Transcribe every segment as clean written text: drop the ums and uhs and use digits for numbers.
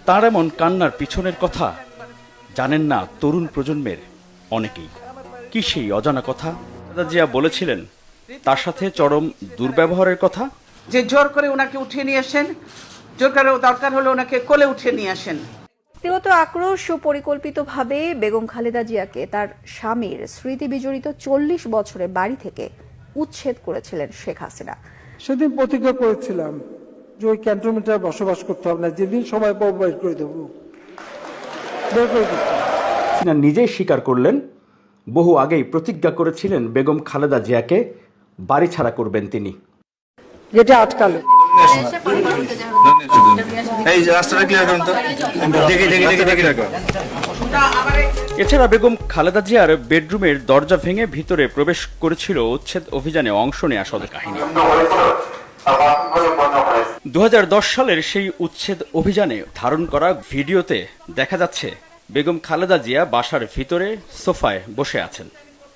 তার এমন কান্নার পিছনের কথা জানেন না তরুণ প্রজন্মের অনেকেই। কি সেই অজানা কথা? খালেদা জিয়া বলেছিলেন তার সাথে চরম দুর্ব্যবহারের কথা, যে জোর করে ওনাকে উঠিয়ে নিয়ে আসেন, জোর করে দরকার হলে ওনাকে কোলে উঠিয়ে নিয়ে আসেন। ব্যক্তিগত আক্রোশ ও পরিকল্পিতভাবে বেগম খালেদা জিয়াকে তার স্বামীর স্মৃতি বিজড়িত 40 বছরের বাড়ি থেকে উচ্ছেদ করেছিলেন শেখ হাসিনা। সেদিন প্রতিজ্ঞা করেছিলাম যে ওই ক্যান্টনমেন্টে বসবাস করতে হবে না, যেদিন সময় পাবো বের করে দেবো। হাসিনা নিজেই স্বীকার করলেন বহু আগেই প্রতিজ্ঞা করেছিলেন বেগম খালেদা জিয়াকে বাড়ি ছাড়া করবেন তিনি। যেটা আটকালো এছাড়া বেগম খালেদা জিয়ার বেডরুমের দরজা ভেঙে ভিতরে প্রবেশ করেছিল উচ্ছেদ অভিযানে অংশ নেওয়া সদ কাহিনী। 2010 সালের সেই উচ্ছেদ অভিযানে ধারণ করা ভিডিওতে দেখা যাচ্ছে বেগম খালেদা জিয়া বাসার ভিতরে সোফায় বসে আছেন।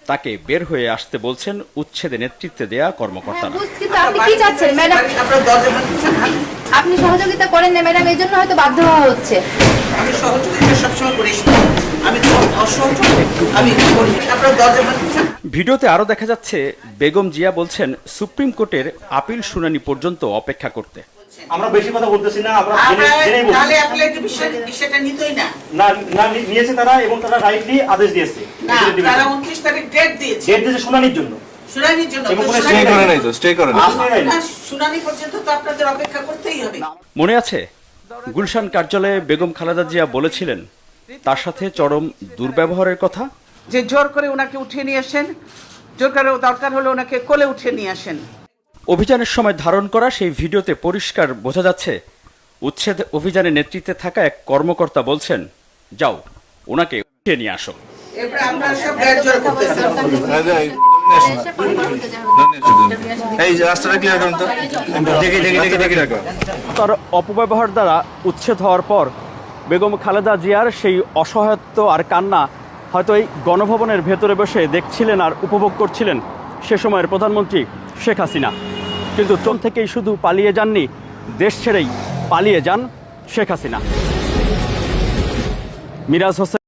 তাকে বের হয়ে আসতে বলছেন উচ্ছেদে নেতৃত্বে দেয়া কর্মকর্তারা। আপনি কি চাচ্ছেন ম্যাডাম? আপনি সহযোগিতা করেন না ম্যাডাম, এই জন্য হয়তো বাধ্য হওয়া হচ্ছে। আমি সহযোগিতা সবসময় করি, আমি ভিডিওতে আরো দেখা যাচ্ছে বেগম জিয়া বলছেন সুপ্রিম কোর্টের আপিল শুনানি পর্যন্ত অপেক্ষা করতে। আমরা বেশি কথা বলতেছি না, আমরা তাহলে অ্যাপিলের বিষয়টা নিতই না। না নিয়েছে তারা, এবং তারা রাইটলি আদেশ দিয়েছে। না, তারা 29 তারিখ ডেট দিয়েছে। ডেট দিয়েছে শুনানির জন্য। শুনানির জন্য। এবং কোনো স্টে করে নাই তো, স্টে করে নাই। শুনানি পর্যন্ত তো আপনাদের অপেক্ষা করতেই হবে। মনে আছে গুলশান কার্যালয়ে বেগম খালেদা জিয়া বলেছিলেন তার সাথে চরম দুর্ব্যবহারের কথা, যে জোর করে ওনাকে উঠিয়ে নিয়ে আসেন, জোর করে দরকার হলে ওনাকে কোলে উঠিয়ে নিয়ে আসেন। অভিযানের সময় ধারণ করা সেই ভিডিওতে পরিষ্কার বোঝা যাচ্ছে উচ্ছেদ অভিযানে নেতৃত্বে থাকা এক কর্মকর্তা বলছেন যাও ওনাকে উঠিয়ে নিয়ে আসো। এরপর আপনারা সব গায়ে জোর করতেছেন। তার অপব্যবহার দ্বারা উচ্ছেদ হওয়ার পর বেগম খালেদা জিয়ার সেই অসহায়ত্ব আর কান্না হয়তো এই গণভবনের ভেতরে বসে দেখছিলেন আর উপভোগ করছিলেন সে সময়ের প্রধানমন্ত্রী শেখ হাসিনা। কিন্তু চোখ থেকেই শুধু পালিয়ে যাননি, দেশ ছেড়েই পালিয়ে যান শেখ হাসিনা। মিরাজ হোসেন।